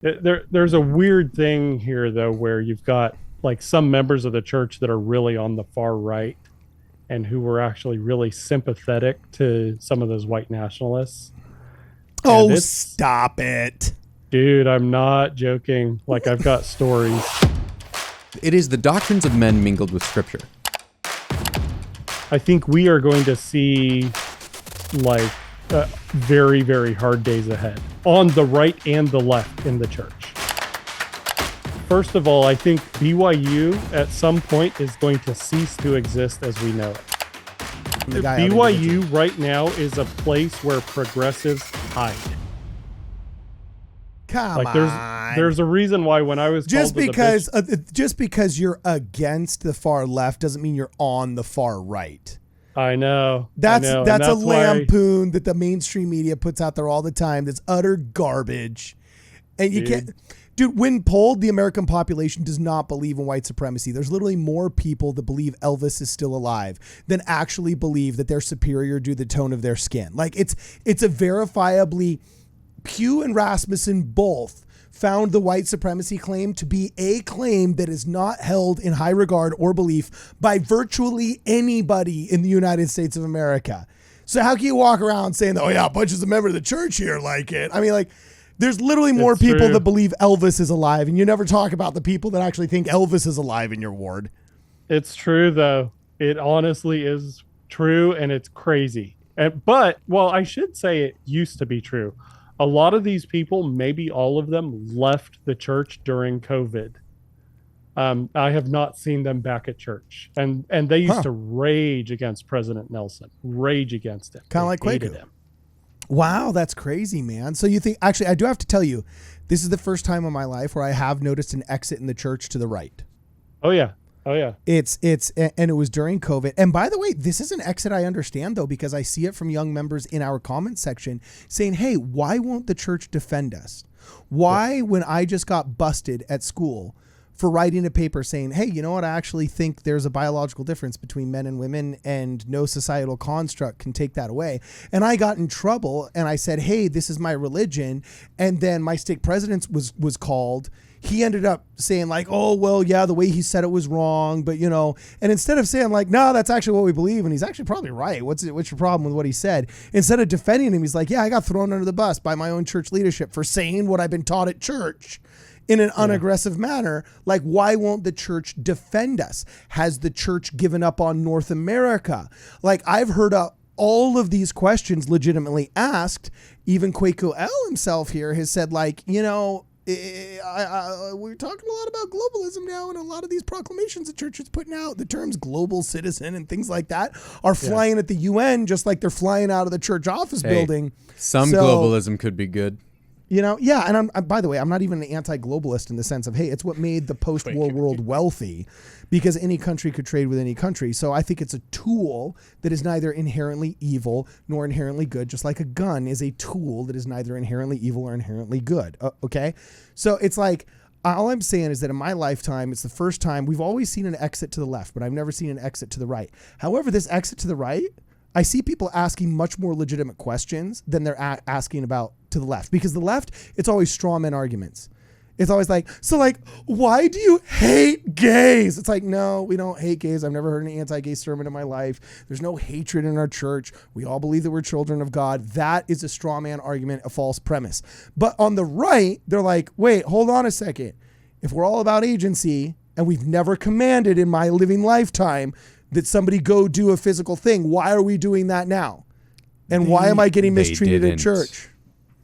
There's a weird thing here though, where you've got like some members of the church that are really on the far right and who were actually really sympathetic to some of those white nationalists. And Oh, it's, stop it. dude, I'm not joking. Like, I've got stories. It is the doctrines of men mingled with scripture. I think we are going to see like very, very hard days ahead on the right and the left in the church. First of all, I think BYU at some point is going to cease to exist as we know it. BYU right now is a place where progressives hide. Come Like on. there's a reason why when I was just called just because you're against the far left doesn't mean you're on the far right. I know. That's a lampoon why, that the mainstream media puts out there all the time. That's utter garbage. And you can't, dude, when polled, the American population does not believe in white supremacy. There's literally more people that believe Elvis is still alive than actually believe that they're superior due to the tone of their skin. Like it's a verifiably, Pew and Rasmussen both found the white supremacy claim to be a claim that is not held in high regard or belief by virtually anybody in the United States of America. So how can you walk around saying, oh yeah, a bunch of members of the church here like it? I mean, like, there's literally more people that believe Elvis is alive, and you never talk about the people that actually think Elvis is alive in your ward. It's true, though. It honestly is true, and it's crazy. But I should say it used to be true. A lot of these people, maybe all of them, left the church during COVID. I have not seen them back at church, and they used to rage against President Nelson, rage against him, kind of like hated Quaker. him. Wow, that's crazy, man. So you think, actually, I do have to tell you, this is the first time in my life where I have noticed an exit in the church to the right. Oh yeah. Oh yeah. And it was during COVID. And by the way, this is an exit I understand though, because I see it from young members in our comment section saying, hey, why won't the church defend us? Why, when I just got busted at school for writing a paper saying, hey, you know what? I actually think there's a biological difference between men and women and no societal construct can take that away. And I got in trouble and I said, hey, this is my religion. And then my stake president was called. He ended up saying like, oh, well, yeah, the way he said it was wrong. But, and instead of saying like, no, that's actually what we believe. And he's actually probably right. What's your problem with what he said? Instead of defending him, he's like, yeah, I got thrown under the bus by my own church leadership for saying what I've been taught at church in an unaggressive manner. Like, why won't the church defend us? Has the church given up on North America? Like, I've heard all of these questions legitimately asked. Even Kwaku L himself here has said like, we're talking a lot about globalism now, and a lot of these proclamations the church is putting out, the terms global citizen and things like that are flying at the UN just like they're flying out of the church office building. Some globalism could be good. And I'm by the way, I'm not even an anti-globalist in the sense of, hey, it's what made the post-war world wealthy, because any country could trade with any country. So I think it's a tool that is neither inherently evil nor inherently good, just like a gun is a tool that is neither inherently evil or inherently good. Okay? So it's like, all I'm saying is that in my lifetime, it's the first time we've always seen an exit to the left, but I've never seen an exit to the right. However, this exit to the right, I see people asking much more legitimate questions than they're asking about to the left, because the left, it's always straw man arguments. It's always like, so like, why do you hate gays? It's like, no, we don't hate gays. I've never heard an anti-gay sermon in my life. There's no hatred in our church. We all believe that we're children of God. That is a straw man argument, a false premise. But on the right, they're like, wait, hold on a second. If we're all about agency and we've never commanded in my living lifetime that somebody go do a physical thing, why are we doing that now? And why am I getting mistreated at church?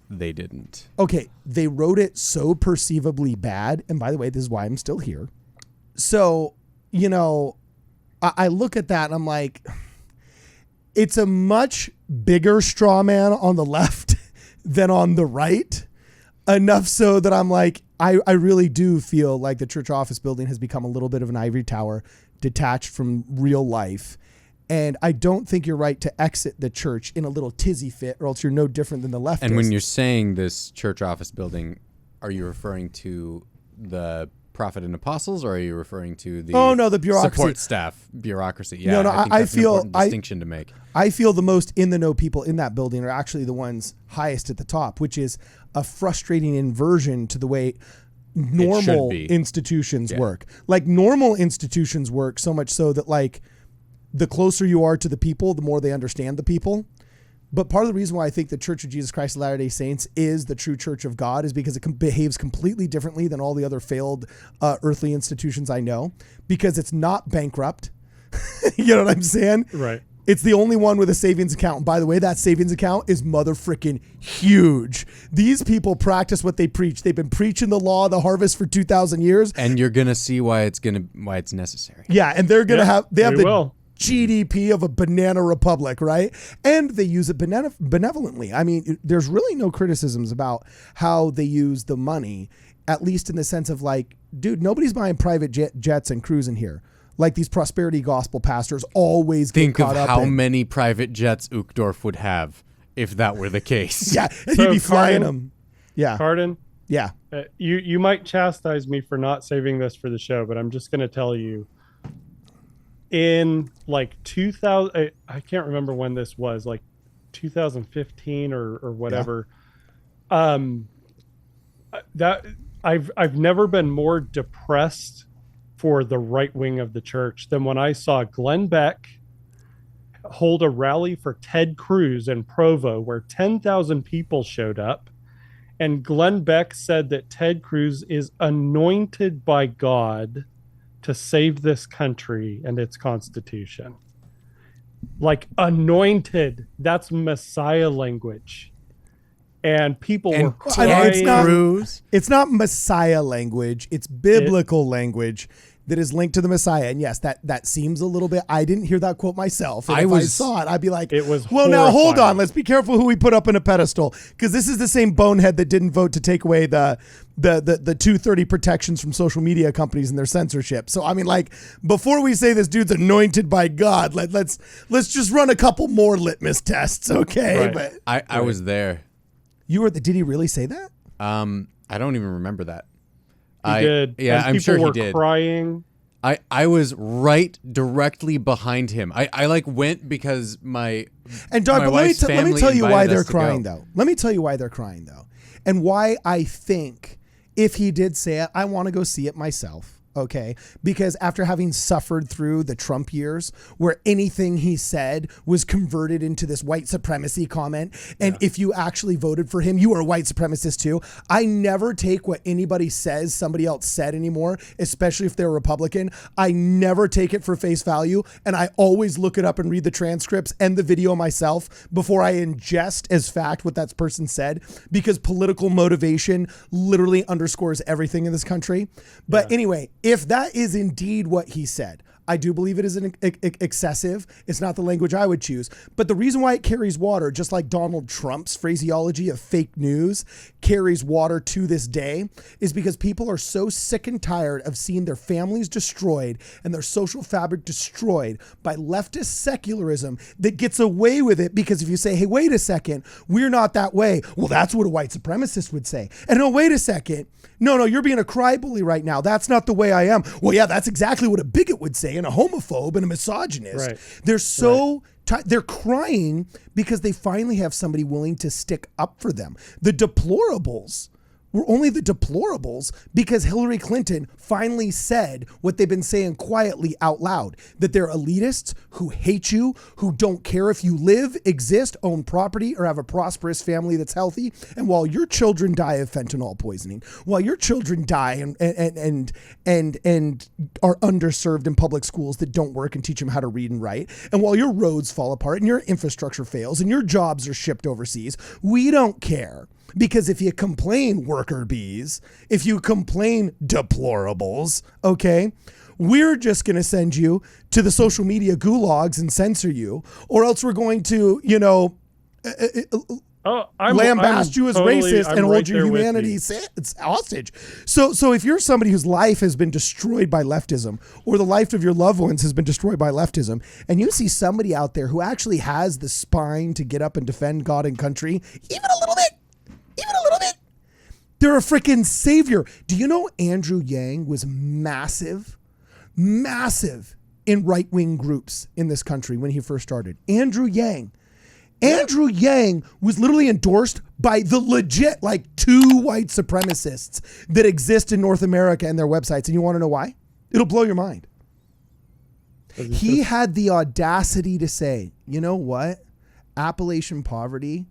They didn't. Okay, they wrote it so perceivably bad. And by the way, this is why I'm still here. So, I look at that and I'm like, it's a much bigger straw man on the left than on the right. Enough so that I'm like, I really do feel like the church office building has become a little bit of an ivory tower detached from real life. And I don't think you're right to exit the church in a little tizzy fit, or else you're no different than the leftists. And when you're saying this church office building, are you referring to the prophet and apostles, or are you referring to the the bureaucracy. support staff bureaucracy? Yeah, No, I think I that's an feel important distinction to make. I feel the most in the know people in that building are actually the ones highest at the top, which is a frustrating inversion to the way normal institutions work. Like normal institutions work so much so that like the closer you are to the people, the more they understand the people. But part of the reason why I think the Church of Jesus Christ of Latter-day Saints is the true church of God is because it behaves completely differently than all the other failed earthly institutions I know, because it's not bankrupt. You know what I'm saying? Right. It's the only one with a savings account. And by the way, that savings account is motherfrickin' huge. These people practice what they preach. They've been preaching the law of the harvest for 2,000 years. And you're gonna see why it's necessary. Yeah, and they're gonna have the will. GDP of a banana republic, right? And they use it benevolently. I mean, there's really no criticisms about how they use the money, at least in the sense of like, dude, nobody's buying private jets and cruising here. Like these prosperity gospel pastors always get Think caught of up how in. many private jets Uchtdorf would have if that were the case. Yeah, So, he'd be flying Cardin? them. Yeah, Cardin, yeah. you might chastise me for not saving this for the show, but I'm just going to tell you. In like 2000, I can't remember when this was, like 2015 or whatever. Yeah. That I've never been more depressed for the right wing of the church than when I saw Glenn Beck hold a rally for Ted Cruz in Provo, where 10,000 people showed up, and Glenn Beck said that Ted Cruz is anointed by God to save this country and its constitution. Like anointed, that's Messiah language. And people were crying. It's not Messiah language. It's biblical language that is linked to the Messiah. And yes, that seems a little bit, I didn't hear that quote myself. And if I saw it, I'd be like, it was well, now hold on. Let's be careful who we put up in a pedestal. Because this is the same bonehead that didn't vote to take away the 230 protections from social media companies and their censorship. So I mean, like, before we say this dude's anointed by God, let's just run a couple more litmus tests, okay? Right. But I was there. You were did he really say that? I don't even remember that. He did. Yeah, and I'm sure he people did. were crying. I was right directly behind him. I like went because my and Doug, my but wife's let me family tell you why invited they're us to crying go. though. Let me tell you why they're crying though, and why I think if he did say it, I want to go see it myself. Okay, because after having suffered through the Trump years where anything he said was converted into this white supremacy comment, and if you actually voted for him, you are a white supremacist too. I never take what anybody says somebody else said anymore, especially if they're Republican. I never take it for face value, and I always look it up and read the transcripts and the video myself before I ingest as fact what that person said, because political motivation literally underscores everything in this country. But anyway, if that is indeed what he said, I do believe it is excessive. It's not the language I would choose. But the reason why it carries water, just like Donald Trump's phraseology of fake news carries water to this day, is because people are so sick and tired of seeing their families destroyed and their social fabric destroyed by leftist secularism that gets away with it. Because if you say, hey, wait a second, we're not that way. Well, that's what a white supremacist would say. And no, wait a second. No, you're being a crybaby right now. That's not the way I am. Well, yeah, that's exactly what a bigot would say, and a homophobe and a misogynist. Right. They're so they're crying because they finally have somebody willing to stick up for them. The deplorables were only the deplorables because Hillary Clinton finally said what they've been saying quietly out loud, that they're elitists who hate you, who don't care if you live, exist, own property, or have a prosperous family that's healthy. And while your children die of fentanyl poisoning, while your children die and are underserved in public schools that don't work and teach them how to read and write, and while your roads fall apart and your infrastructure fails and your jobs are shipped overseas, we don't care. Because if you complain, worker bees, if you complain, deplorables, okay, we're just going to send you to the social media gulags and censor you, or else we're going to, lambast you as racist and hold your humanity hostage. So if you're somebody whose life has been destroyed by leftism, or the life of your loved ones has been destroyed by leftism, and you see somebody out there who actually has the spine to get up and defend God and country, even a little bit, They're a freaking savior. Do you know Andrew Yang was massive in right-wing groups in this country when he first started? Andrew Yang was literally endorsed by the legit, like, 2 white supremacists that exist in North America and their websites. And you want to know why? It'll blow your mind. He had the audacity to say, you know what? Appalachian poverty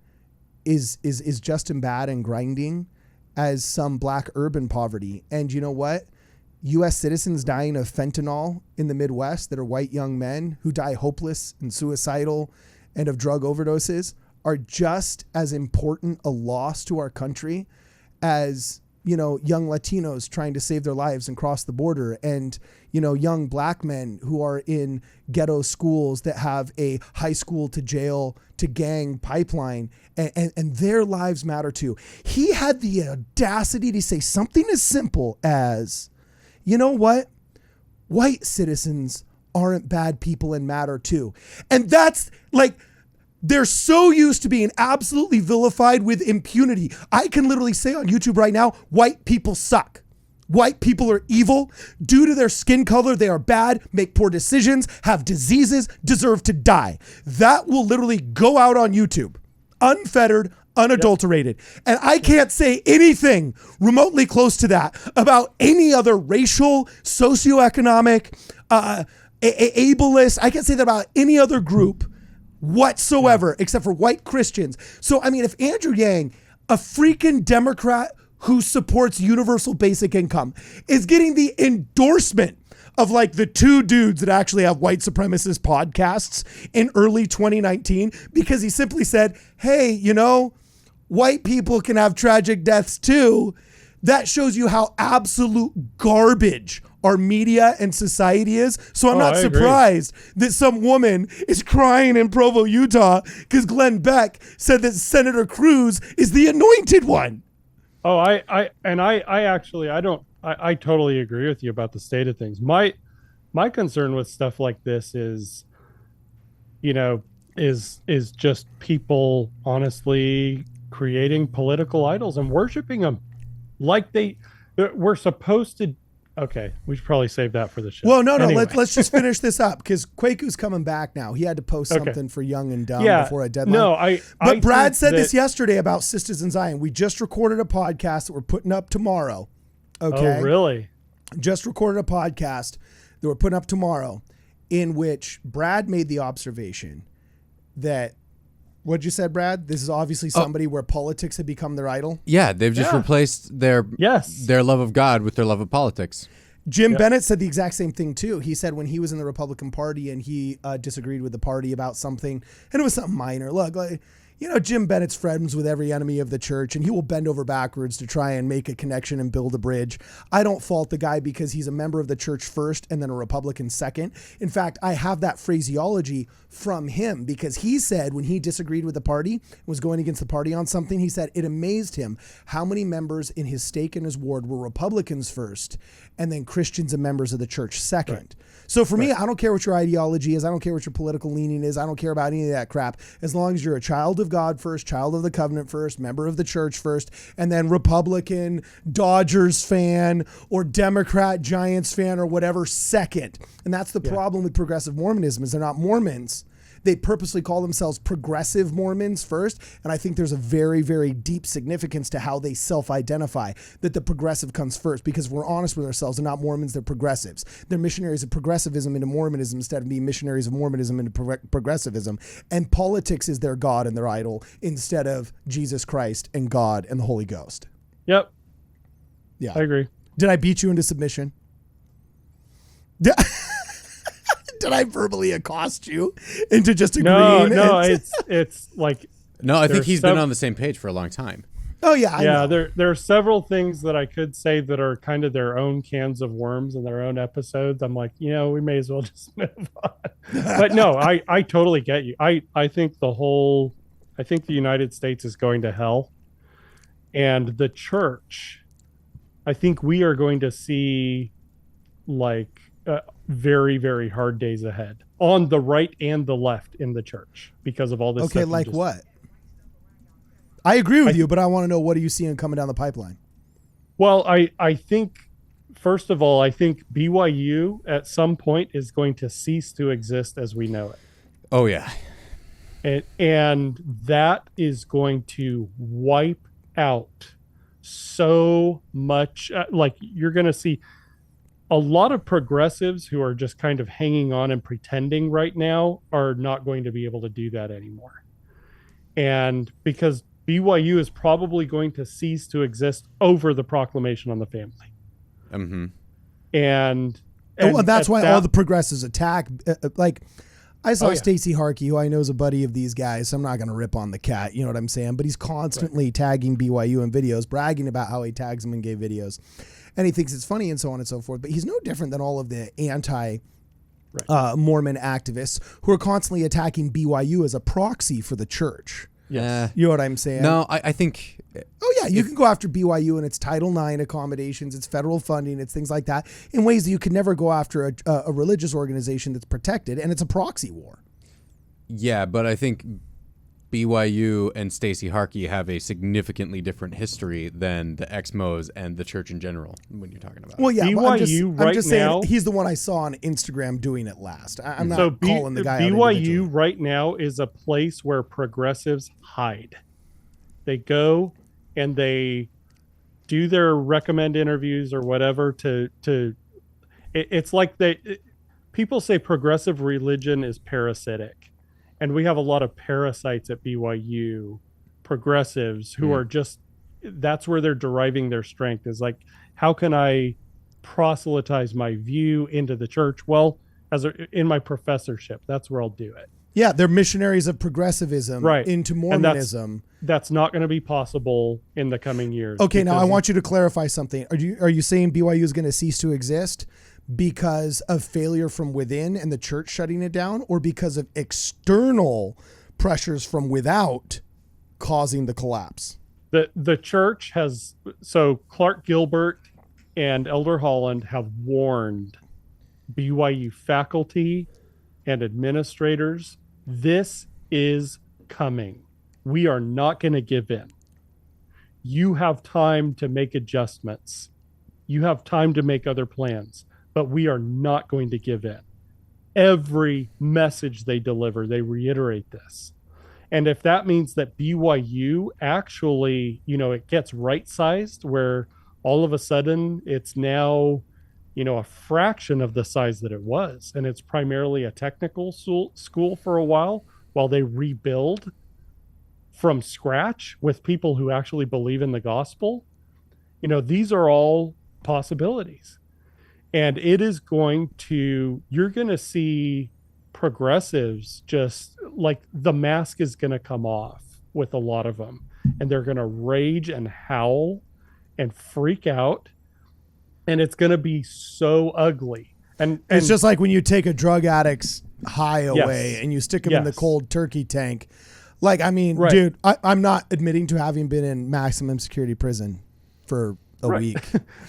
is just as bad and grinding as some black urban poverty. And you know what? U.S. citizens dying of fentanyl in the Midwest that are white young men who die hopeless and suicidal and of drug overdoses are just as important a loss to our country as, you know, young Latinos trying to save their lives and cross the border, and, you know, young black men who are in ghetto schools that have a high school to jail to gang pipeline, and their lives matter too. He had the audacity to say something as simple as, you know what? White citizens aren't bad people and matter too. And that's like, they're so used to being absolutely vilified with impunity. I can literally say on YouTube right now, white people suck. White people are evil. Due to their skin color, they are bad, make poor decisions, have diseases, deserve to die. That will literally go out on YouTube, unfettered, unadulterated. Yep. And I can't say anything remotely close to that about any other racial, socioeconomic, ableist. I can't say that about any other group whatsoever, except for white Christians. So, I mean, if Andrew Yang, a freaking Democrat who supports universal basic income, is getting the endorsement of like the 2 dudes that actually have white supremacist podcasts in early 2019, because he simply said, hey, you know, white people can have tragic deaths too. That shows you how absolute garbage our media and society is. So I'm not surprised that some woman is crying in Provo, Utah, because Glenn Beck said that Senator Cruz is the anointed one. Oh, I totally agree with you about the state of things. My concern with stuff like this is, you know, is just people honestly creating political idols and worshiping them like we're supposed to. Okay, we should probably save that for the show. Well, no, anyway. let's just finish this up, because Kwaku's coming back now. He had to post something for Young and Dumb before a deadline. No, But Brad said this yesterday about Sisters in Zion. We just recorded a podcast that we're putting up tomorrow. Okay. Oh, really? Just recorded a podcast that we're putting up tomorrow, in which Brad made the observation that, what'd you say, Brad? This is obviously somebody where politics had become their idol. Yeah, they've just replaced their love of God with their love of politics. Jim Bennett said the exact same thing too. He said when he was in the Republican Party and he disagreed with the party about something, and it was something minor. Look, like, you know, Jim Bennett's friends with every enemy of the church, and he will bend over backwards to try and make a connection and build a bridge. I don't fault the guy because he's a member of the church first and then a Republican second. In fact, I have that phraseology from him, because he said when he disagreed with the party, was going against the party on something, he said it amazed him how many members in his stake and his ward were Republicans first and then Christians and members of the church second. Right. So for me, I don't care what your ideology is. I don't care what your political leaning is. I don't care about any of that crap. As long as you're a child of God first, child of the covenant first, member of the church first, and then Republican, Dodgers fan, or Democrat, Giants fan, or whatever second. And that's the problem with progressive Mormonism, is they're not Mormons. They purposely call themselves progressive Mormons first. And I think there's a very, very deep significance to how they self-identify, that the progressive comes first, because if we're honest with ourselves, they're not Mormons, they're progressives. They're missionaries of progressivism into Mormonism instead of being missionaries of Mormonism into progressivism. And politics is their God and their idol instead of Jesus Christ and God and the Holy Ghost. Yep. Yeah. I agree. Did I beat you into submission? Did I verbally accost you into just agreeing? No, it's like, no, I think he's been on the same page for a long time. Oh yeah, I know. There are several things that I could say that are kind of their own cans of worms and their own episodes. I'm like, you know, we may as well just move on. But no, I totally get you. I think the United States is going to hell, and the church, I think we are going to see like very, very hard days ahead on the right and the left in the church because of all this. Okay, like what? I agree with you, but I want to know, what are you seeing coming down the pipeline? Well, I think, first of all, I think BYU at some point is going to cease to exist as we know it. Oh yeah. And that is going to wipe out so much. Like, you're going to see a lot of progressives who are just kind of hanging on and pretending right now are not going to be able to do that anymore. And because BYU is probably going to cease to exist over the proclamation on the family. Mm-hmm. And well, that's why all the progressives attack. Like, I saw Stacey Harkey, who I know is a buddy of these guys, so I'm not going to rip on the cat, you know what I'm saying? But he's constantly tagging BYU in videos, bragging about how he tags them in gay videos. And he thinks it's funny and so on and so forth. But he's no different than all of the anti-Mormon activists who are constantly attacking BYU as a proxy for the church. Yeah. You know what I'm saying? No, I think... Oh, yeah, you can go after BYU and its Title IX accommodations, its federal funding, it's things like that, in ways that you could never go after a religious organization that's protected, and it's a proxy war. Yeah, but I think BYU and Stacey Harkey have a significantly different history than the Ex-Mos and the church in general when you're talking about well, yeah, BYU I'm just saying he's the one I saw on Instagram doing it last. I'm not calling the guy out. BYU right now is a place where progressives hide. They go and they do their recommend interviews or whatever it's like people say progressive religion is parasitic. And we have a lot of parasites at BYU, progressives who are just, that's where they're deriving their strength, is like, how can I proselytize my view into the church? Well, in my professorship, that's where I'll do it. Yeah, they're missionaries of progressivism into Mormonism. That's not going to be possible in the coming years. Okay, now I want you to clarify something. Are you saying BYU is going to cease to exist because of failure from within and the church shutting it down, or because of external pressures from without causing the collapse? The church has, so Clark Gilbert and Elder Holland have warned BYU faculty and administrators, this is coming. We are not going to give in. You have time to make adjustments. You have time to make other plans, but we are not going to give in. Every message they deliver, they reiterate this. And if that means that BYU actually, it gets right-sized, where all of a sudden it's now, a fraction of the size that it was, and it's primarily a technical school for a while they rebuild from scratch with people who actually believe in the gospel, these are all possibilities. And it is you're going to see progressives just like the mask is going to come off with a lot of them, and they're going to rage and howl and freak out. And it's going to be so ugly. And it's just like when you take a drug addict's high away and you stick him in the cold turkey tank. Like, I mean, dude, I'm not admitting to having been in maximum security prison for a week.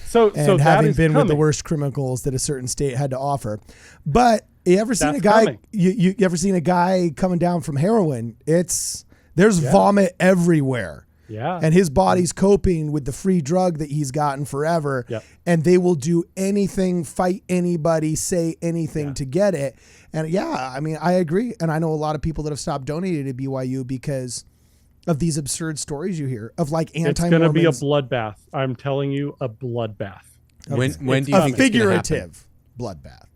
so having been with the worst criminals that a certain state had to offer. But you ever seen a guy, you ever seen a guy coming down from heroin? There's vomit everywhere. Yeah. And his body's coping with the free drug that he's gotten forever. Yep. And they will do anything, fight anybody, say anything to get it. And I mean, I agree. And I know a lot of people that have stopped donating to BYU because of these absurd stories you hear of like anti-Mormons. It's going to be a bloodbath. I'm telling you, a bloodbath. Okay. When do you think figurative bloodbath?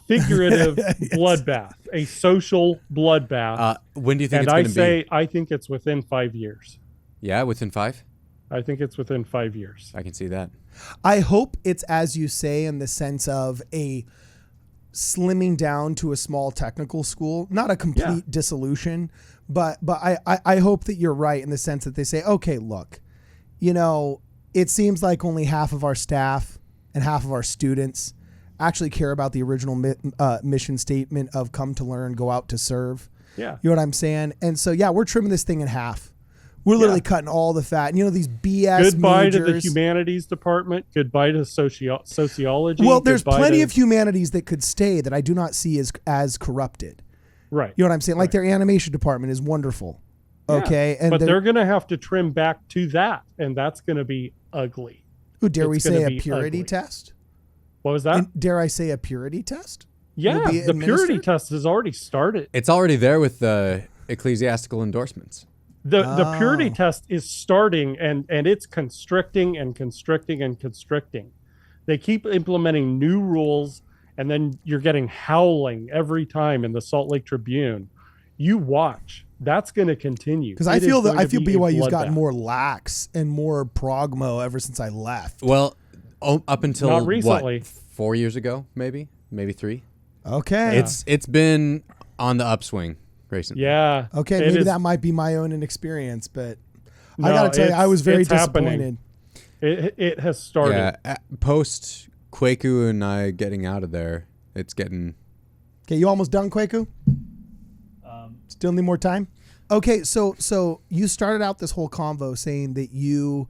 Figurative bloodbath, a social bloodbath. When do you think it's going to be? I think it's within 5 years. Yeah, within 5? I think it's within 5 years. I can see that. I hope it's, as you say, in the sense of a slimming down to a small technical school, not a complete dissolution, but I hope that you're right in the sense that they say, okay, look, it seems like only half of our staff and half of our students actually care about the original mission statement of come to learn, go out to serve. Yeah. You know what I'm saying? And so, we're trimming this thing in half. We're literally cutting all the fat. And these BS Goodbye majors. to the humanities department. Goodbye to sociology. Well, there's plenty of humanities that could stay that I do not see as corrupted. Right. You know what I'm saying? Like their animation department is wonderful. Yeah. Okay. But they're going to have to trim back to that. And that's going to be ugly. Ooh, dare we it's gonna say a be purity ugly. test? What was that? And dare I say a purity test? Yeah, will be the purity administered? test has already started. It's already there with the ecclesiastical endorsements. The purity Oh. test is starting, and it's constricting and constricting and constricting. They keep implementing new rules, and then you're getting howling every time in the Salt Lake Tribune. You watch. That's going to continue. Because I It is feel going to be a BYU's gotten bloodbath. more lax and more progmo ever since I left. Well, up until Not recently. what, 4 years ago, maybe 3. Okay. It's been on the upswing recently. Yeah. Okay, it maybe is- that might be my own inexperience, but I No, got to tell you, I was very it's happening. disappointed. It has started. Yeah, post Kwaku and I getting out of there, it's getting. Okay, you almost done, Kwaku? Still need more time? Okay, so you started out this whole convo saying that you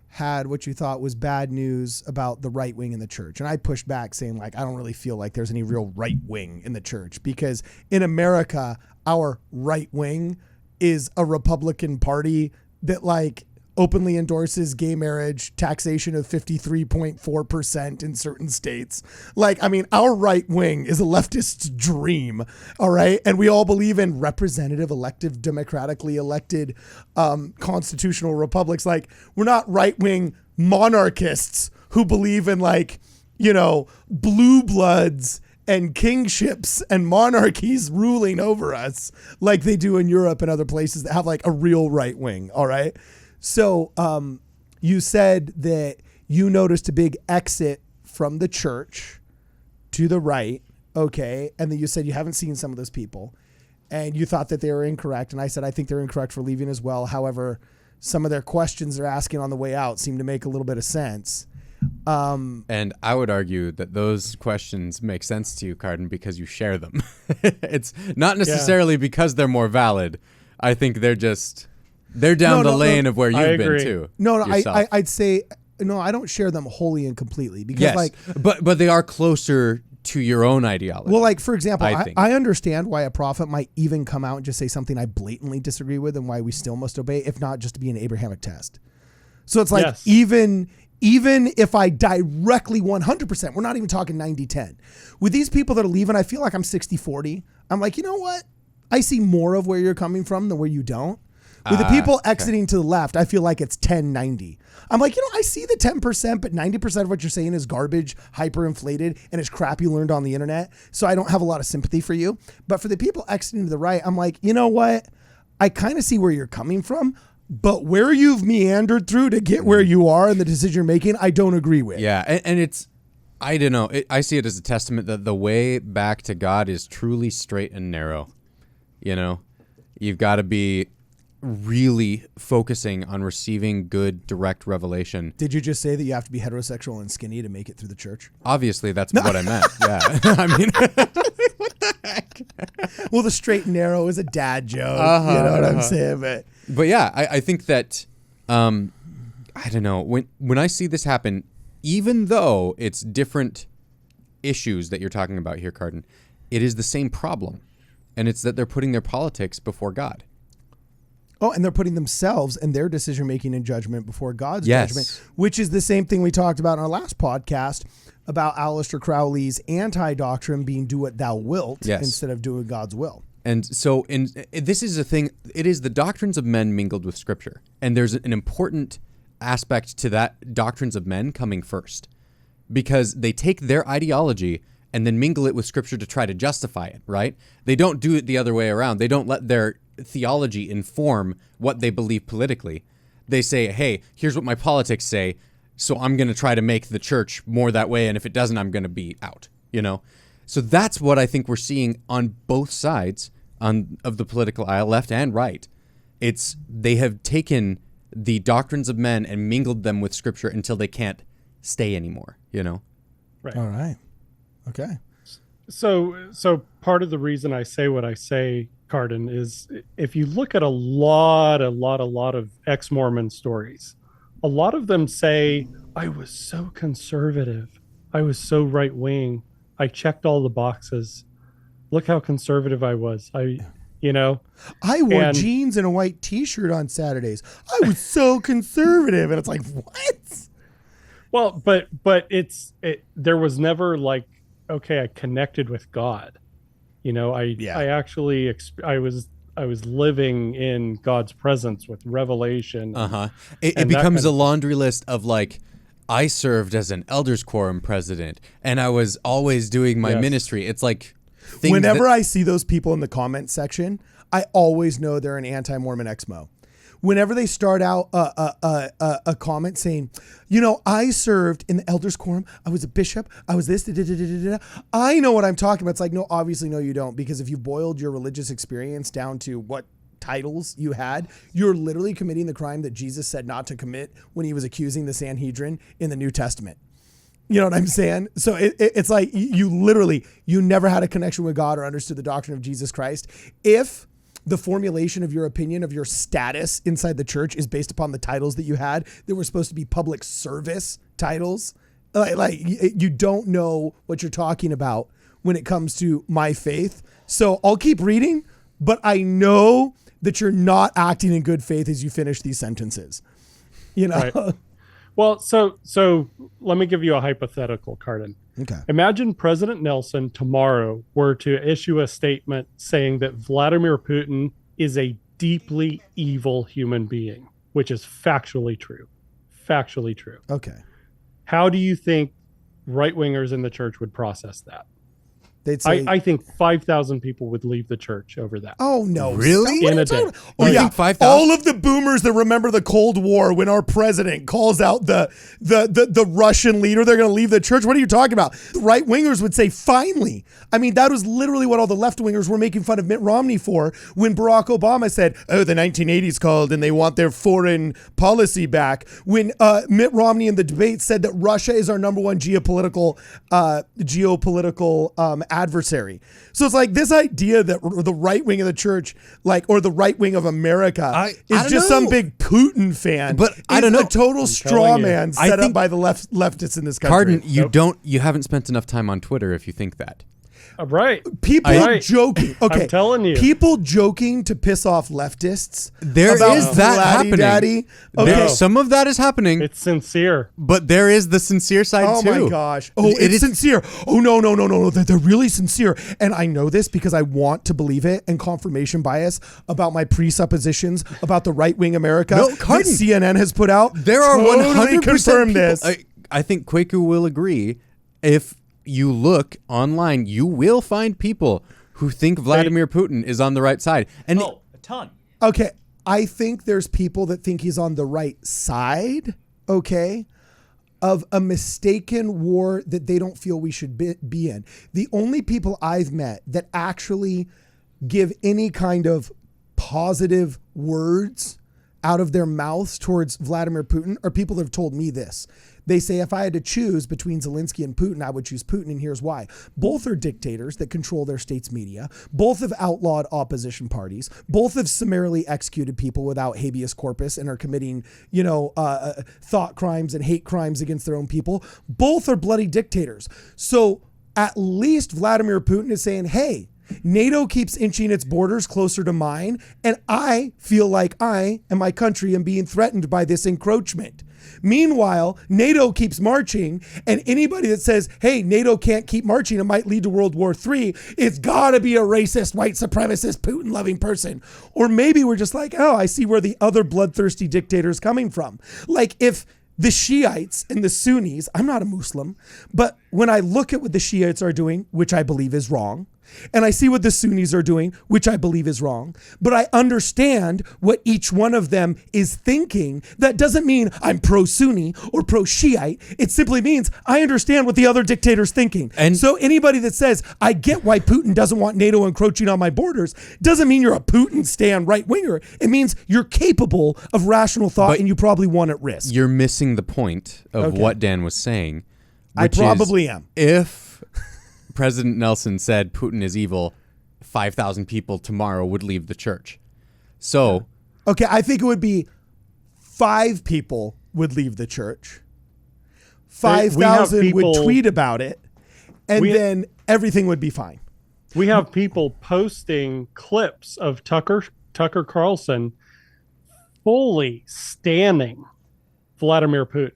had what you thought was bad news about the right wing in the church. And I pushed back saying, like, I don't really feel like there's any real right wing in the church, because in America, our right wing is a Republican Party that, like, openly endorses gay marriage, taxation of 53.4% in certain states. Like, I mean, our right wing is a leftist's dream, all right? And we all believe in representative, elective, democratically elected constitutional republics. Like, we're not right-wing monarchists who believe in, like, you know, blue bloods and kingships and monarchies ruling over us like they do in Europe and other places that have, like, a real right wing, all right? So you said that you noticed a big exit from the church to the right, okay, and then you said you haven't seen some of those people, and you thought that they were incorrect, and I said I think they're incorrect for leaving as well. However, some of their questions they're asking on the way out seem to make a little bit of sense. And I would argue that those questions make sense to you, Cardin, because you share them. It's not necessarily because they're more valid. I think they're down the lane of where I you've been agree. too. No, yourself. I'd say no. I don't share them wholly and completely because, Yes, like, but they are closer to your own ideology. well, like, for example, I think. I understand why a prophet might even come out and just say something I blatantly disagree with, and why we still must obey, if not just to be an Abrahamic test. So it's like, Yes. even if I directly 100%, we're not even talking 90-10. With these people that are leaving, I feel like I'm 60-40. I'm like, you know what? I see more of where you're coming from than where you don't. With the people exiting to the left, I feel like it's 10-90. I'm like, you know, I see the 10%, but 90% of what you're saying is garbage, hyperinflated, and it's crap you learned on the internet. So I don't have a lot of sympathy for you. But for the people exiting to the right, I'm like, you know what? I kind of see where you're coming from, but where you've meandered through to get where you are and the decision you're making, I don't agree with. Yeah, and it's, I don't know, I see it as a testament that the way back to God is truly straight and narrow. You know, you've got to be really focusing on receiving good direct revelation. Did you just say that you have to be heterosexual and skinny to make it through the church? Obviously, that's what I meant. Yeah, I mean, Well, the straight and narrow is a dad joke. You know what I'm saying? but yeah, I think that I don't know, when I see this happen, even though it's different issues that you're talking about here, Cardin, it is the same problem, and it's that they're putting their politics before God. Oh, and they're putting themselves and their decision making and judgment before God's Yes. judgment, which is the same thing we talked about in our last podcast about Aleister Crowley's anti-doctrine being do what thou wilt Yes. instead of doing God's will. And so this is a thing, it is the doctrines of men mingled with Scripture. And there's an important aspect to that doctrines of men coming first, because they take their ideology and then mingle it with Scripture to try to justify it, right? They don't do it the other way around. They don't let their theology inform what they believe politically. They say, hey, here's what my politics say, so I'm going to try to make the church more that way, and if it doesn't, I'm going to be out, you know? So that's what I think we're seeing on both sides of the political aisle, left and right. It's they have taken the doctrines of men and mingled them with Scripture until they can't stay anymore, you know? Right. All right. Okay. So part of the reason I say what I say, Cardin, is if you look at a lot of ex-Mormon stories, a lot of them say, I was so conservative. I was so right wing. I checked all the boxes. Look how conservative I was. I wore And- jeans and a white t-shirt on Saturdays. I was so conservative. And it's like, what? Well, but there was never like, okay, I connected with God. I actually I was living in God's presence with revelation. It and that becomes kind a of- laundry list of like, I served as an elders quorum president, and I was always doing my Yes. ministry. It's like things Whenever that- I see those people in the comment section, I always know they're an anti-Mormon Exmo. Whenever they start out a comment saying, I served in the elders quorum, I was a bishop, I was this, I know what I'm talking about. It's like, no, obviously, no, you don't. Because if you boiled your religious experience down to what titles you had, you're literally committing the crime that Jesus said not to commit when he was accusing the Sanhedrin in the New Testament. You know what I'm saying? So it's like you never had a connection with God or understood the doctrine of Jesus Christ. If the formulation of your opinion of your status inside the church is based upon the titles that you had that were supposed to be public service titles, like you don't know what you're talking about when it comes to my faith. So I'll keep reading, but I know that you're not acting in good faith as you finish these sentences. Right. Well, so let me give you a hypothetical, Cardin. Okay. Imagine President Nelson tomorrow were to issue a statement saying that Vladimir Putin is a deeply evil human being, which is factually true. Factually true. Okay. How do you think right-wingers in the church would process that? They'd say, I think 5,000 people would leave the church over that. oh no, Really? What In are a you talking day. about? Oh You yeah, think 5,000? all of the boomers that remember the Cold War when our president calls out the Russian leader, they're going to leave the church. What are you talking about? Right wingers would say, finally. I mean, that was literally what all the left wingers were making fun of Mitt Romney for when Barack Obama said, "Oh, the 1980s called and they want their foreign policy back." When Mitt Romney in the debate said that Russia is our number one geopolitical adversary. So it's like this idea that the right wing of the church, or the right wing of America, I is don't just some know. big Putin fan. But I is don't know. a total straw telling you. man I set up think- by the leftists in this country. Cardin, you haven't spent enough time on Twitter if you think that. Right. People Right. joking. Okay, I'm telling you. people joking to piss off leftists. There about is that Vladdy happening. Daddy. Okay. There, some of that is happening, It's sincere. but there is the sincere side Oh too. my gosh. Oh, It it's is- sincere. Oh, no. They're really sincere. And I know this because I want to believe it, and confirmation bias about my presuppositions about the right wing America No, that Cardin, CNN has put out. There are totally 100% confirm people, this. I think Kwaku will agree. If you look online, you will find people who think Vladimir Putin is on the right side. And Oh, a ton. Okay, I think there's people that think he's on the right side, okay, of a mistaken war that they don't feel we should be in. The only people I've met that actually give any kind of positive words out of their mouths towards Vladimir Putin are people that have told me this. They say, if I had to choose between Zelensky and Putin, I would choose Putin, and here's why. Both are dictators that control their state's media. Both have outlawed opposition parties. Both have summarily executed people without habeas corpus and are committing, thought crimes and hate crimes against their own people. Both are bloody dictators. So at least Vladimir Putin is saying, hey, NATO keeps inching its borders closer to mine, and I feel like I and my country am being threatened by this encroachment. Meanwhile, NATO keeps marching, and anybody that says, hey, NATO can't keep marching, it might lead to World War III, it's got to be a racist, white supremacist, Putin-loving person. Or maybe we're just like, oh, I see where the other bloodthirsty dictator is coming from. Like if the Shiites and the Sunnis, I'm not a Muslim, but when I look at what the Shiites are doing, which I believe is wrong, and I see what the Sunnis are doing, which I believe is wrong, but I understand what each one of them is thinking. That doesn't mean I'm pro-Sunni or pro-Shiite. It simply means I understand what the other dictator's thinking. And so anybody that says, I get why Putin doesn't want NATO encroaching on my borders, doesn't mean you're a Putin stan right-winger. It means you're capable of rational thought, But and you probably won at risk. you're missing the point of Okay. what Dan was saying. I which is, probably am. If President Nelson said Putin is evil, 5,000 people tomorrow would leave the church. So, Okay, I think it would be 5 people would leave the church. 5,000 would people- tweet about it, and We- then everything would be fine. We have people posting clips of Tucker Carlson fully standing Vladimir Putin.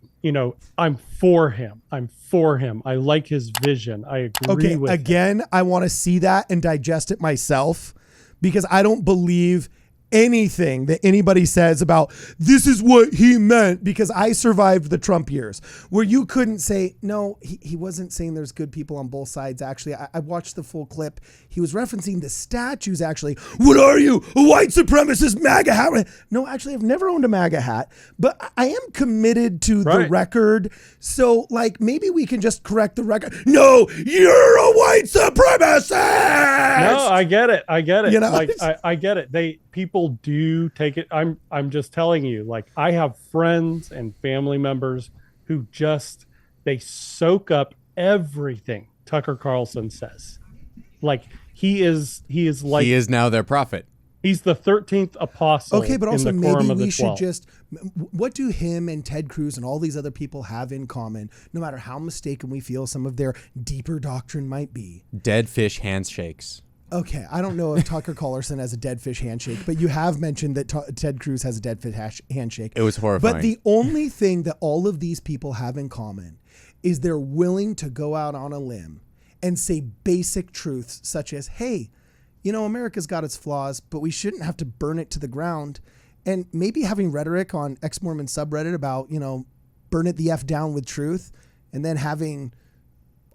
I'm for him. I'm for him. I like his vision. I agree with him. Again, I want to see that and digest it myself, because I don't believe anything that anybody says about this is what he meant, because I survived the Trump years where you couldn't say, no, he wasn't saying there's good people on both sides. Actually, I watched the full clip. He was referencing the statues. Actually, what are you, a white supremacist MAGA hat? No, actually, I've never owned a MAGA hat, but I am committed to the record. So like, maybe we can just correct the record. No, you're a white supremacist. No, I get it. I get it. You know? Like, I get it. People do take it. I'm just telling you, like, I have friends and family members who they soak up everything Tucker Carlson says. Like, he is now their prophet. He's the 13th apostle. Okay, but also in the quorum maybe of the we should 12. just, what do him and Ted Cruz and all these other people have in common, no matter how mistaken we feel some of their deeper doctrine might be? Dead fish handshakes. Okay, I don't know if Tucker Carlson has a dead fish handshake, but you have mentioned that Ted Cruz has a dead fish handshake. It was horrifying. But the only thing that all of these people have in common is they're willing to go out on a limb and say basic truths such as, hey, America's got its flaws, but we shouldn't have to burn it to the ground. And maybe having rhetoric on Ex-mormon subreddit about, burn it the F down with truth, and then having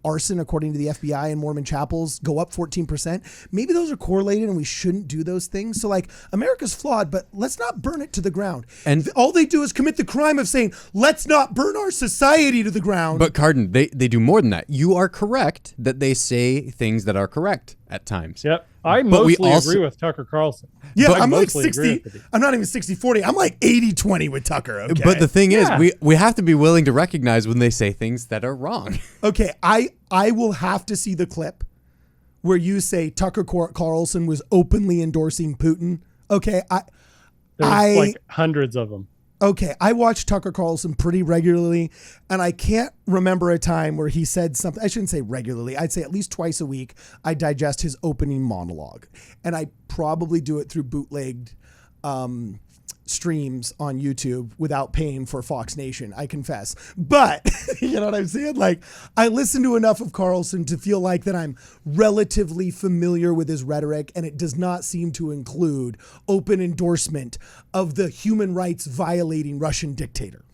arson, according to the FBI, in Mormon chapels go up 14%. Maybe those are correlated and we shouldn't do those things. So like, America's flawed, but let's not burn it to the ground. And all they do is commit the crime of saying, let's not burn our society to the ground. But Cardin, they do more than that. You are correct that they say things that are correct at times. Yep. I mostly agree with Tucker Carlson. Yeah, I'm like 60. I'm not even 60-40. I'm like 80-20 with Tucker. Okay. But the thing is, we have to be willing to recognize when they say things that are wrong. Okay, I will have to see the clip where you say Tucker Carlson was openly endorsing Putin. Okay, There's like hundreds of them. Okay, I watch Tucker Carlson pretty regularly, and I can't remember a time where he said something. I shouldn't say regularly. I'd say at least twice a week, I digest his opening monologue. And I probably do it through bootlegged streams on YouTube without paying for Fox Nation, I confess. But, you know what I'm saying? Like, I listen to enough of Carlson to feel like that I'm relatively familiar with his rhetoric, and it does not seem to include open endorsement of the human rights violating Russian dictator.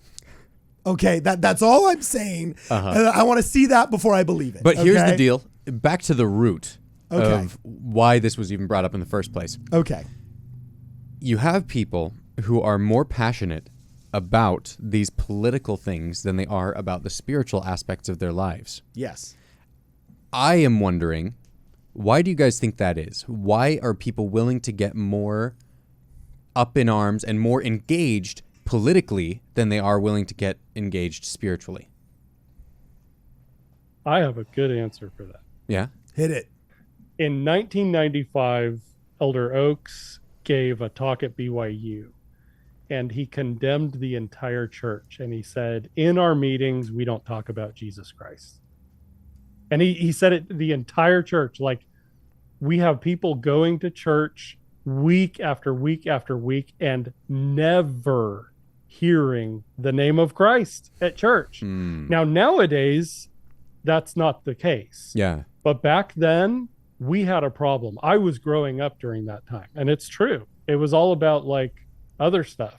Okay, that's all I'm saying. And I want to see that before I believe it. But here's the deal. Back to the root of why this was even brought up in the first place. Okay. You have people who are more passionate about these political things than they are about the spiritual aspects of their lives. Yes. I am wondering, why do you guys think that is? Why are people willing to get more up in arms and more engaged politically than they are willing to get engaged spiritually? I have a good answer for that. Yeah? Hit it. In 1995, Elder Oaks gave a talk at BYU, and he condemned the entire church. And he said, in our meetings, we don't talk about Jesus Christ. And he said it to the entire church. Like, we have people going to church week after week after week and never hearing the name of Christ at church. Now, nowadays, that's not the case. Yeah. But back then, we had a problem. I was growing up during that time, and it's true. It was all about like other stuff,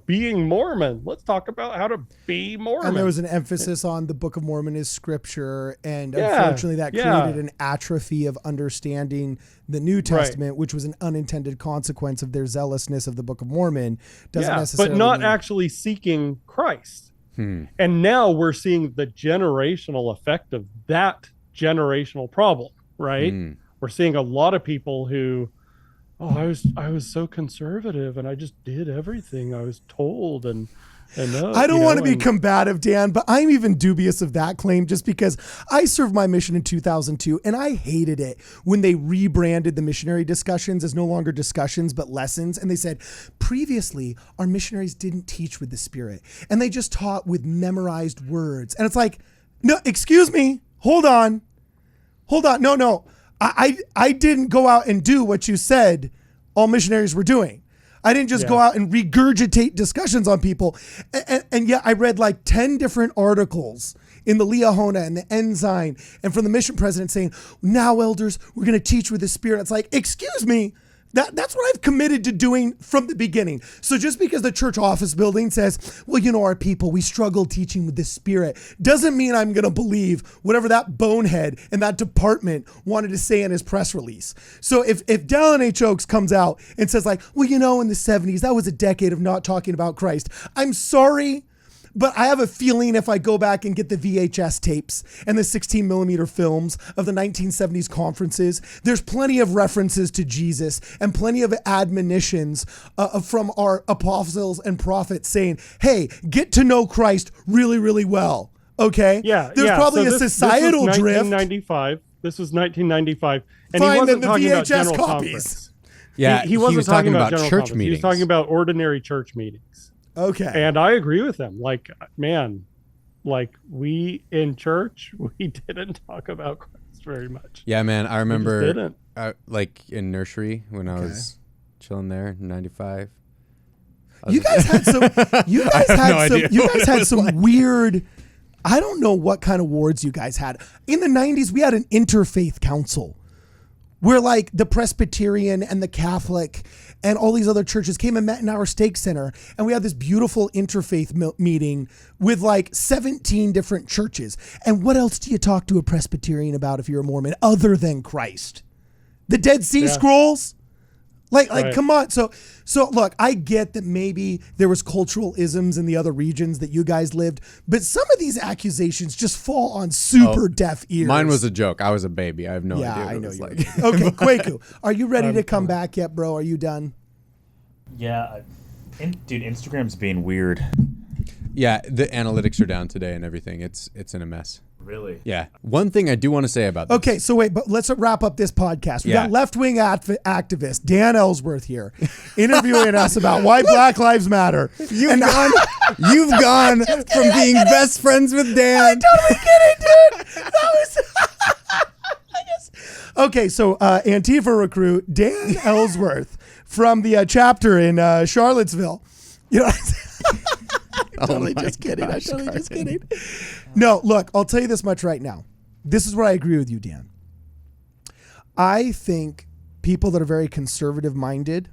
being Mormon. Let's talk about how to be Mormon. And there was an emphasis on the Book of Mormon is scripture, and unfortunately that created an atrophy of understanding the New Testament, which was an unintended consequence of their zealousness of the Book of Mormon. Doesn't necessarily but not actually seeking Christ. And now we're seeing the generational effect of that generational problem, right? We're seeing a lot of people who, I was so conservative and I just did everything I was told, and I don't want to be combative, Dan, but I'm even dubious of that claim just because I served my mission in 2002 and I hated it when they rebranded the missionary discussions as no longer discussions but lessons, and they said previously our missionaries didn't teach with the Spirit and they just taught with memorized words. And it's like, no, excuse me, hold on, no. I didn't go out and do what you said all missionaries were doing. I didn't just go out and regurgitate discussions on people. And yet I read like 10 different articles in the Liahona and the Ensign and from the mission president saying, now elders, we're going to teach with the Spirit. It's like, excuse me. That's what I've committed to doing from the beginning. So just because the church office building says, well, you know, our people, we struggle teaching with the Spirit, doesn't mean I'm going to believe whatever that bonehead in that department wanted to say in his press release. So if Dallin H. Oaks comes out and says like, well, you know, in the 70s, that was a decade of not talking about Christ. I'm sorry. But I have a feeling if I go back and get the VHS tapes and the 16 millimeter films of the 1970s conferences, there's plenty of references to Jesus and plenty of admonitions from our apostles and prophets saying, hey, get to know Christ really, really well. Okay? Yeah. There's probably a societal this was drift. 1995. This was 1995. And Fine, he wasn't then the talking about VHS general copies. conference. Yeah, he wasn't was talking about general church conference. meetings. He was talking about ordinary church meetings. Okay. And I agree with him. Like, man, like we in church, we didn't talk about Christ very much. Yeah, man. I remember didn't. like in nursery when I was chilling there in 95. You guys had some weird, I don't know what kind of wards you guys had. In the 90s, we had an interfaith council where like the Presbyterian and the Catholic and all these other churches came and met in our stake center. And we had this beautiful interfaith meeting with like 17 different churches. And what else do you talk to a Presbyterian about if you're a Mormon other than Christ? The Dead Sea Scrolls? Like, Right. Come on. So look, I get that maybe there was cultural isms in the other regions that you guys lived, but some of these accusations just fall on super deaf ears. Mine was a joke. I was a baby. I have no idea. I know you. you. Okay, Kwaku, are you ready to come back yet, bro? Are you done? Yeah, dude, Instagram's being weird. Yeah, the analytics are down today and everything. It's in a mess. Really? Yeah. One thing I do want to say about this. Okay, so wait, but let's wrap up this podcast. We got left-wing activist Dan Ellsworth here interviewing us about why Black Lives Matter. You've gone from being best friends with Dan. Totally kidding, dude. That was Okay, so Antifa recruit Dan Ellsworth from the chapter in Charlottesville. You know what I'm saying? Totally just kidding. I'm totally just kidding. No, look, I'll tell you this much right now. This is where I agree with you, Dan. I think people that are very conservative minded,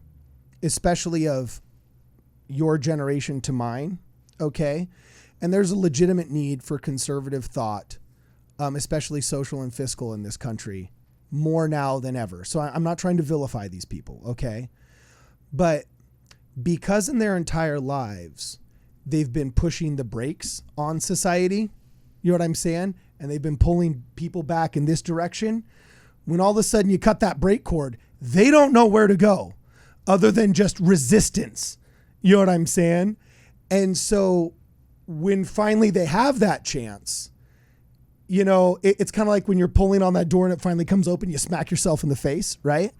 especially of your generation to mine, okay, and there's a legitimate need for conservative thought, especially social and fiscal in this country, more now than ever. So I'm not trying to vilify these people, okay? But because in their entire lives, they've been pushing the brakes on society, you know what I'm saying? And they've been pulling people back in this direction. When all of a sudden you cut that brake cord, they don't know where to go other than just resistance. You know what I'm saying? And so when finally they have that chance, you know, it's kind of like when you're pulling on that door and it finally comes open, you smack yourself in the face, right?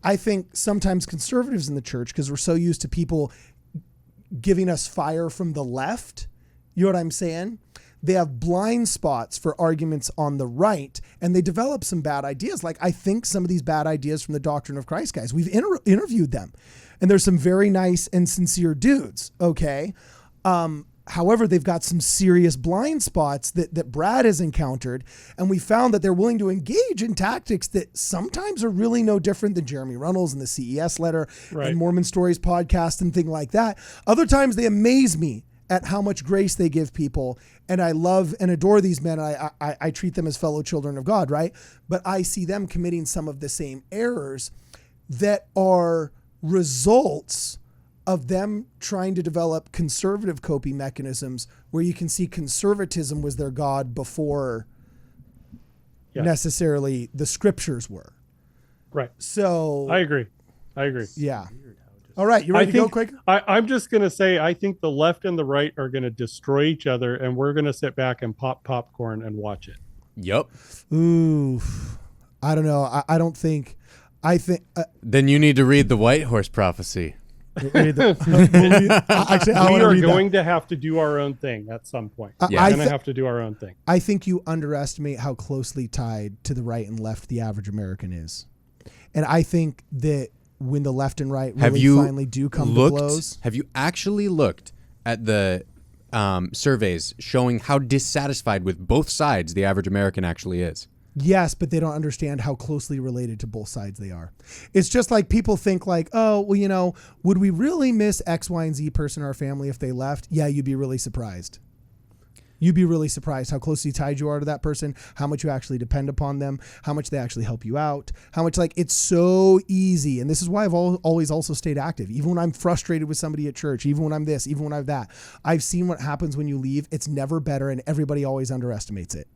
I think sometimes conservatives in the church, because we're so used to people giving us fire from the left, you know what I'm saying? They have blind spots for arguments on the right, and they develop some bad ideas. Like, I think some of these bad ideas from the Doctrine of Christ guys, we've interviewed them, and there's some very nice and sincere dudes, okay? However, they've got some serious blind spots that Brad has encountered, and we found that they're willing to engage in tactics that sometimes are really no different than Jeremy Runnels and the CES letter and Mormon Stories podcast and things like that. Other times they amaze me at how much grace they give people, and I love and adore these men. I treat them as fellow children of God, right? But I see them committing some of the same errors that are results of them trying to develop conservative coping mechanisms where you can see conservatism was their God before necessarily the scriptures were. Right. So I agree. Yeah. All right. You ready to go quick? I'm just going to say, I think the left and the right are going to destroy each other, and we're going to sit back and pop popcorn and watch it. Yep. Ooh, I don't know. I think. Then you need to read the White Horse Prophecy. Actually, we are going to have to do our own thing at some point. We're going to have to do our own thing. I think you underestimate how closely tied to the right and left the average American is. And I think that when the left and right Have really you finally do come to blows. Have you actually looked at the surveys showing how dissatisfied with both sides the average American actually is? Yes, but they don't understand how closely related to both sides they are. It's just like people think like, oh, well, you know, would we really miss X, Y, and Z person in our family if they left? Yeah, you'd be really surprised. You'd be really surprised how closely tied you are to that person, how much you actually depend upon them, how much they actually help you out, how much like it's so easy. And this is why I've always also stayed active. Even when I'm frustrated with somebody at church, even when I'm this, even when I'm that, I've seen what happens when you leave. It's never better and everybody always underestimates it.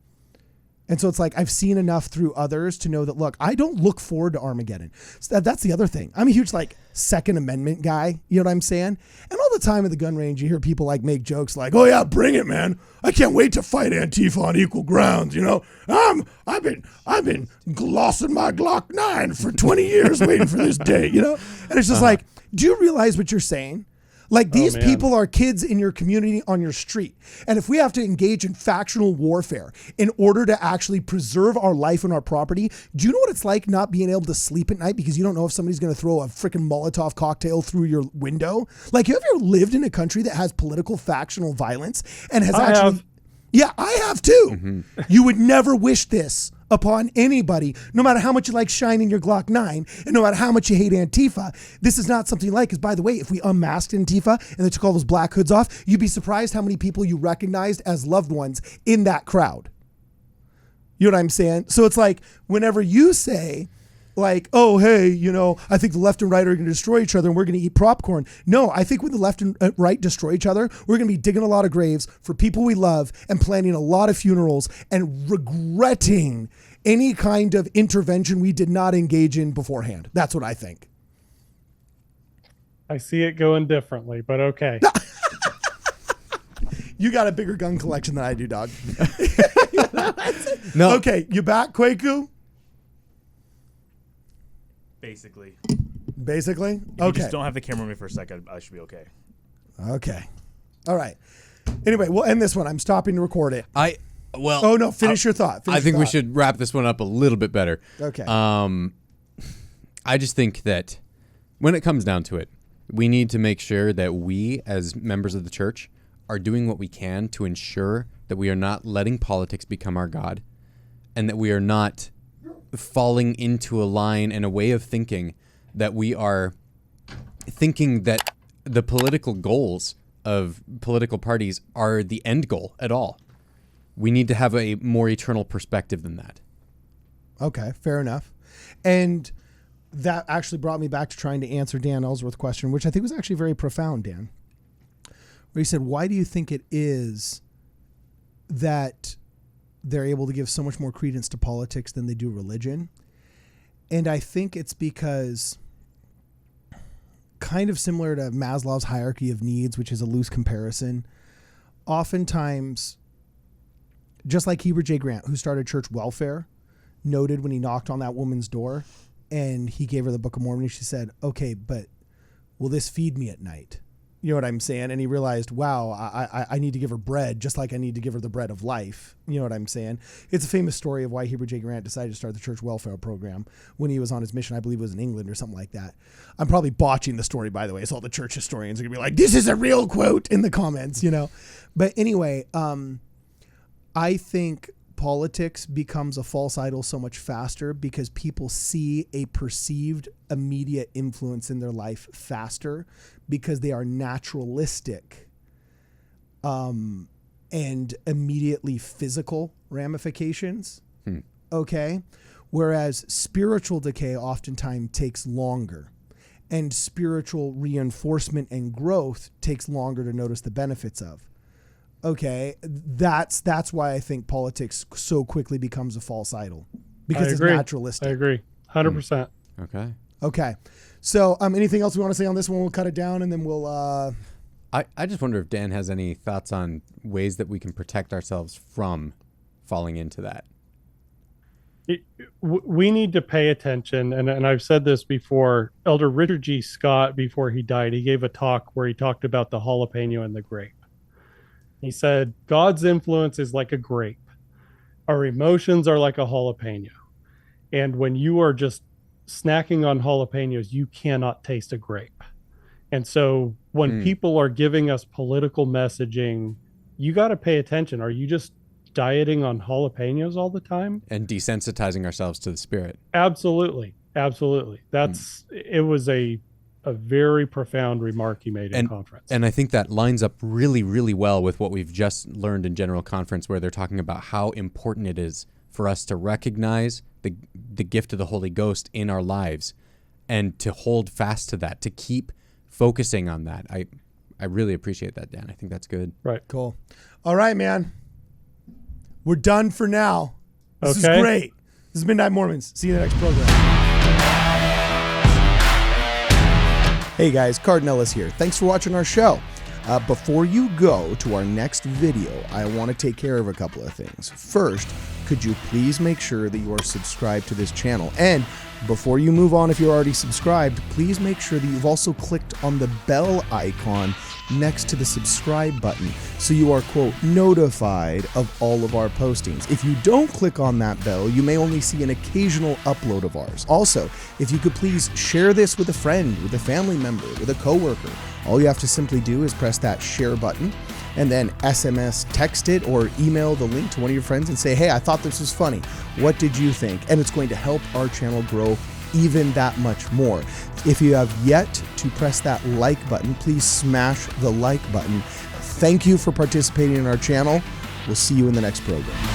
And so it's like I've seen enough through others to know that, look, I don't look forward to Armageddon. So that's the other thing. I'm a huge like Second Amendment guy. You know what I'm saying? And all the time at the gun range, you hear people like make jokes like, oh, yeah, bring it, man. I can't wait to fight Antifa on equal grounds. You know, I've been glossing my Glock 9 for 20 years waiting for this day, you know? And it's just like, do you realize what you're saying? Like these people are kids in your community on your street. And if we have to engage in factional warfare in order to actually preserve our life and our property, do you know what it's like not being able to sleep at night because you don't know if somebody's going to throw a freaking Molotov cocktail through your window? Like, have you ever lived in a country that has political factional violence and has Yeah, I have too. Mm-hmm. You would never wish this upon anybody, no matter how much you like shining your Glock 9 and no matter how much you hate Antifa. This is not something you like, because by the way, if we unmasked Antifa and they took all those black hoods off, you'd be surprised how many people you recognized as loved ones in that crowd. You know what I'm saying? So it's like, whenever you say like, oh, hey, you know, I think the left and right are going to destroy each other and we're going to eat popcorn. No, I think when the left and right destroy each other, we're going to be digging a lot of graves for people we love and planning a lot of funerals and regretting any kind of intervention we did not engage in beforehand. That's what I think. I see it going differently, but okay. You got a bigger gun collection than I do, dog. No. Okay, you back, Kwaku? Basically. Basically? If Okay. you just don't have the camera on me for a second, I should be okay. Okay. All right. Anyway, we'll end this one. I'm stopping to record it. Oh no, finish your thought. I think we should wrap this one up a little bit better. Okay. I just think that when it comes down to it, we need to make sure that we, as members of the church, are doing what we can to ensure that we are not letting politics become our God, and that we are not falling into a line and a way of thinking that we are thinking that the political goals of political parties are the end goal at all. We need to have a more eternal perspective than that. Okay, fair enough. And that actually brought me back to trying to answer Dan Ellsworth's question, which I think was actually very profound, Dan. Where he said, why do you think it is that they're able to give so much more credence to politics than they do religion? And I think it's because, kind of similar to Maslow's hierarchy of needs, which is a loose comparison, oftentimes, just like Heber J. Grant, who started church welfare, noted when he knocked on that woman's door and he gave her the Book of Mormon, and she said, okay, but will this feed me at night? You know what I'm saying? And he realized, wow, I need to give her bread just like I need to give her the bread of life. You know what I'm saying? It's a famous story of why Heber J. Grant decided to start the church welfare program when he was on his mission. I believe it was in England or something like that. I'm probably botching the story, by the way. So all the church historians are going to be like, this is a real quote in the comments, you know? But anyway, I think politics becomes a false idol so much faster because people see a perceived immediate influence in their life faster because they are naturalistic and immediately physical ramifications. Okay. Whereas spiritual decay oftentimes takes longer, and spiritual reinforcement and growth takes longer to notice the benefits of. Okay, that's why I think politics so quickly becomes a false idol, because it's naturalistic. I agree, 100%. Okay. So, anything else we want to say on this one? We'll cut it down, and then we'll. I just wonder if Dan has any thoughts on ways that we can protect ourselves from falling into that. We need to pay attention, and I've said this before. Elder Richard G. Scott, before he died, he gave a talk where he talked about the jalapeno and the grape. He said, God's influence is like a grape. Our emotions are like a jalapeno. And when you are just snacking on jalapenos, you cannot taste a grape. And so when people are giving us political messaging, you got to pay attention. Are you just dieting on jalapenos all the time? And desensitizing ourselves to the spirit. Absolutely. Absolutely. It was a very profound remark he made in conference. And I think that lines up really, really well with what we've just learned in General Conference, where they're talking about how important it is for us to recognize the gift of the Holy Ghost in our lives and to hold fast to that, to keep focusing on that. I really appreciate that, Dan. I think that's good. Right. Cool. All right, man. We're done for now. This is Okay. great. This is Midnight Mormons. See you in the next program. Hey guys, Cardinellis here. Thanks for watching our show. Before you go to our next video, I want to take care of a couple of things. First, could you please make sure that you are subscribed to this channel? And before you move on, if you're already subscribed, please make sure that you've also clicked on the bell icon next to the subscribe button so you are, quote, notified of all of our postings. If you don't click on that bell, you may only see an occasional upload of ours. Also, if you could please share this with a friend, with a family member, with a coworker. All you have to simply do is press that share button and then SMS text it or email the link to one of your friends and say, hey, I thought this was funny. What did you think? And it's going to help our channel grow even that much more. If you have yet to press that like button, please smash the like button. Thank you for participating in our channel. We'll see you in the next program.